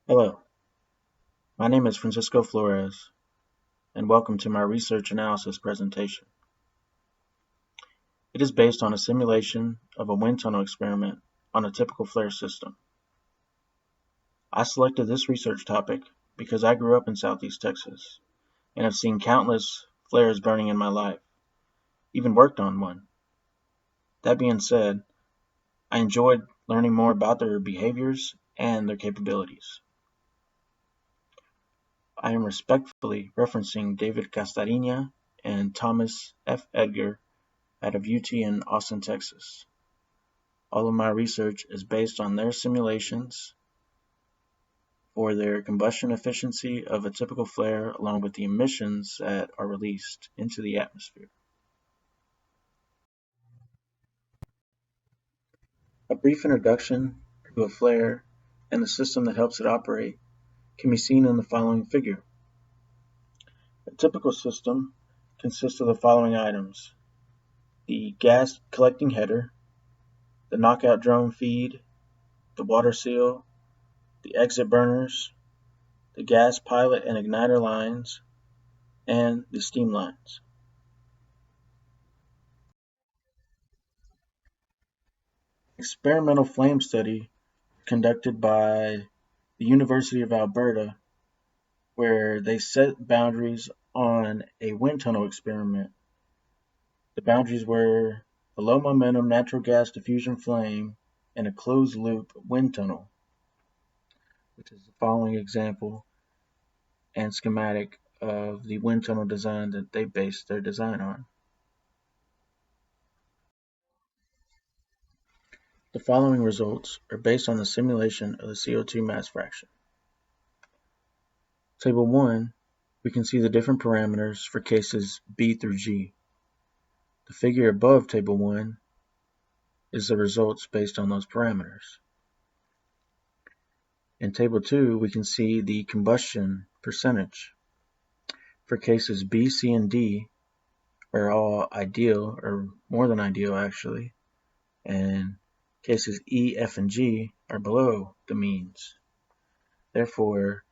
Hello, my name is Francisco Flores, and welcome to my research analysis presentation. It is based on a simulation of a wind tunnel experiment on a typical flare system. I selected this research topic because I grew up in Southeast Texas and have seen countless flares burning in my life, even worked on one. That being said, I enjoyed learning more about their behaviors and their capabilities. I am respectfully referencing David Castorina and Thomas F. Edgar out of UT in Austin, Texas. All of my research is based on their simulations for their combustion efficiency of a typical flare along with the emissions that are released into the atmosphere. A brief introduction to a flare and the system that helps it operate can be seen in the following figure. A typical system consists of the following items: the gas collecting header, the knockout drum feed, the water seal, the exit burners, the gas pilot and igniter lines, and the steam lines. Experimental flame study conducted by the University of Alberta, where they set boundaries on a wind tunnel experiment. The boundaries were a low momentum natural gas diffusion flame and a closed loop wind tunnel, which is the following example and schematic of the wind tunnel design that they based their design on. The following results are based on the simulation of the CO2 mass fraction. Table 1, we can see the different parameters for cases B through G. The figure above Table 1 is the results based on those parameters. In Table 2, we can see the combustion percentage. For cases B, C, and D are all ideal, or more than ideal actually, and cases E, F, and G are below the means. Therefore,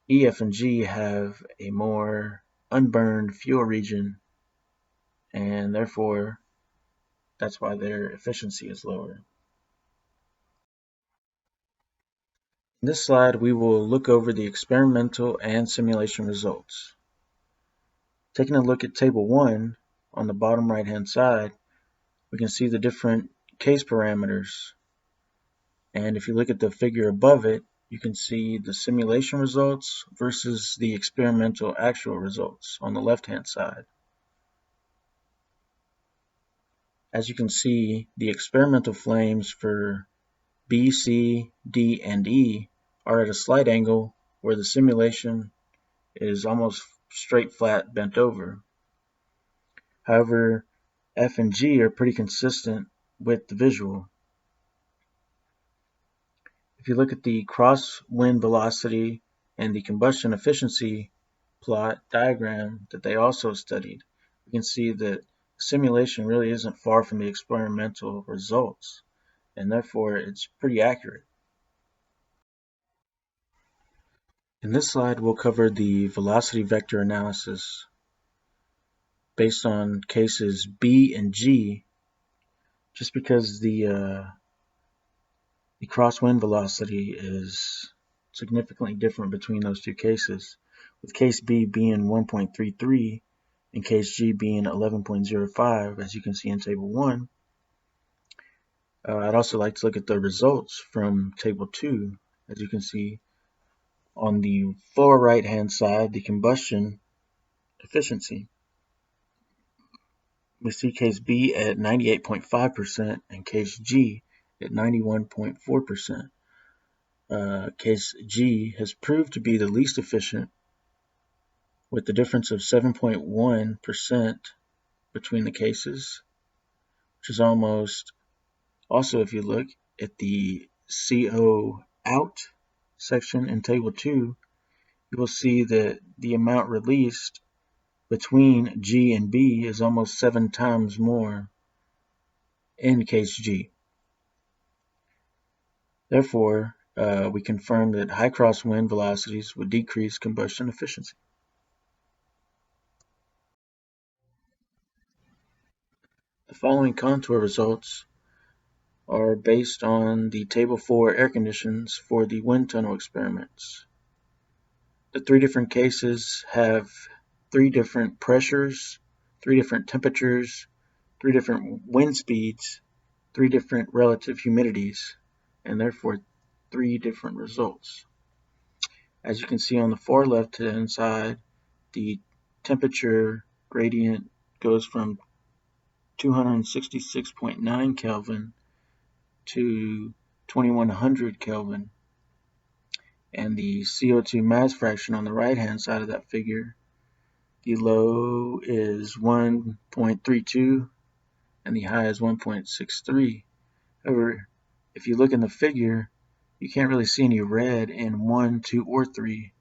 E, F, and G have a more unburned fuel region, and therefore that's why their efficiency is lower. In this slide, we will look over the experimental and simulation results. Taking a look at Table 1 on the bottom right-hand side, we can see the different case parameters. And if you look at the figure above it, you can see the simulation results versus the experimental actual results on the left-hand side. As you can see, the experimental flames for B, C, D, and E are at a slight angle where the simulation is almost straight flat bent over. However, F and G are pretty consistent with the visual. If you look at the crosswind velocity and the combustion efficiency plot diagram that they also studied, we can see that simulation really isn't far from the experimental results, and therefore it's pretty accurate. In this slide, we'll cover the velocity vector analysis based on cases B and G, just because the crosswind velocity is significantly different between those two cases, with case B being 1.33 and case G being 11.05, as you can see in Table 1. I'd also like to look at the results from Table 2. As you can see on the far right-hand side, the combustion efficiency. We see case B at 98.5% and case G at 91.4%. Case G has proved to be the least efficient, with the difference of 7.1% between the cases, which is almost, also if you look at the CO out section in Table 2, you will see that the amount released between G and B is almost 7 times more in case G. Therefore, we confirmed that high crosswind velocities would decrease combustion efficiency. The following contour results are based on the Table 4 air conditions for the wind tunnel experiments. The 3 different cases have 3 different pressures, 3 different temperatures, 3 different wind speeds, 3 different relative humidities, and therefore 3 different results. As you can see on the far left-hand side, the temperature gradient goes from 266.9 Kelvin to 2100 Kelvin, and the CO2 mass fraction on the right-hand side of that figure, the low is 1.32 and the high is 1.63. However, if you look in the figure, you can't really see any red in 1, 2, or 3.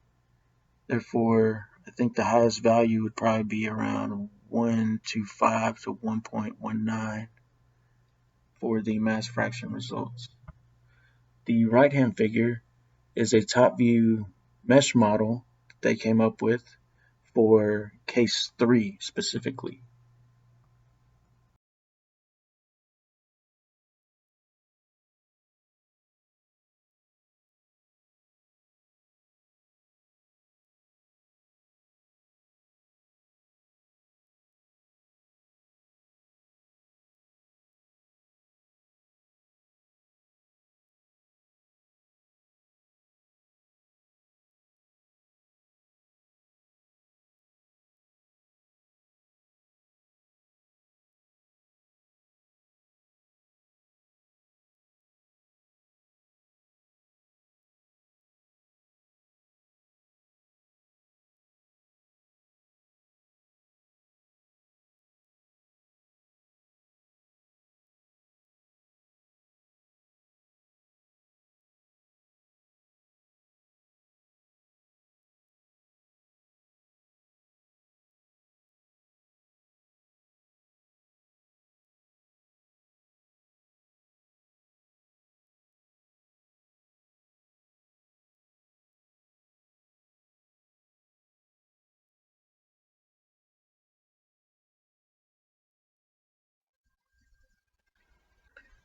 Therefore, I think the highest value would probably be around 1.25 to 1.19 for the mass fraction results. The right-hand figure is a top view mesh model that they came up with for case 3 specifically.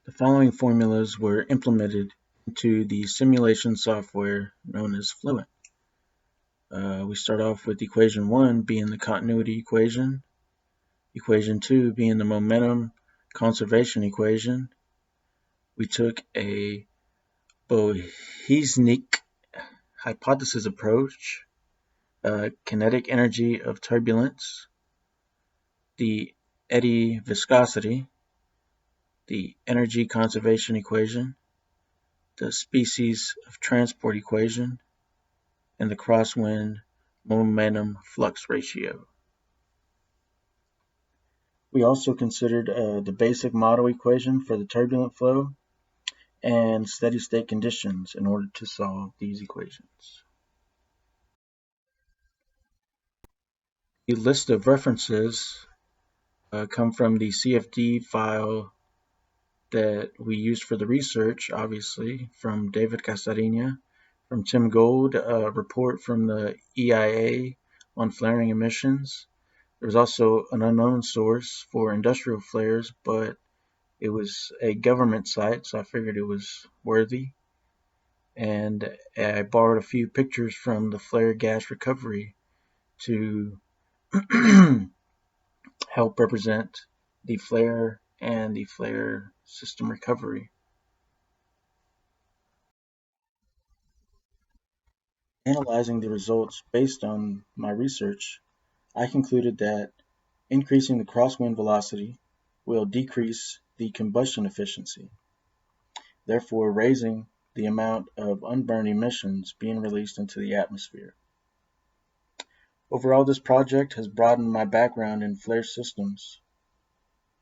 The following formulas were implemented into the simulation software known as Fluent. We start off with equation 1 being the continuity equation, equation 2 being the momentum conservation equation. We took a Boheiznik hypothesis approach, kinetic energy of turbulence, the eddy viscosity, the energy conservation equation, the species of transport equation, and the crosswind momentum flux ratio. We also considered the basic model equation for the turbulent flow and steady state conditions in order to solve these equations. The list of references come from the CFD file that we used for the research, obviously, from David Casarina, from Tim Gold, a report from the EIA on flaring emissions. There was also an unknown source for industrial flares, but it was a government site, so I figured it was worthy. And I borrowed a few pictures from the flare gas recovery to help represent the flare and the flare system recovery. Analyzing the results based on my research, I concluded that increasing the crosswind velocity will decrease the combustion efficiency, therefore raising the amount of unburned emissions being released into the atmosphere. Overall, this project has broadened my background in flare systems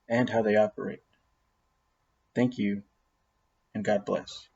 and how they operate. Thank you, and God bless.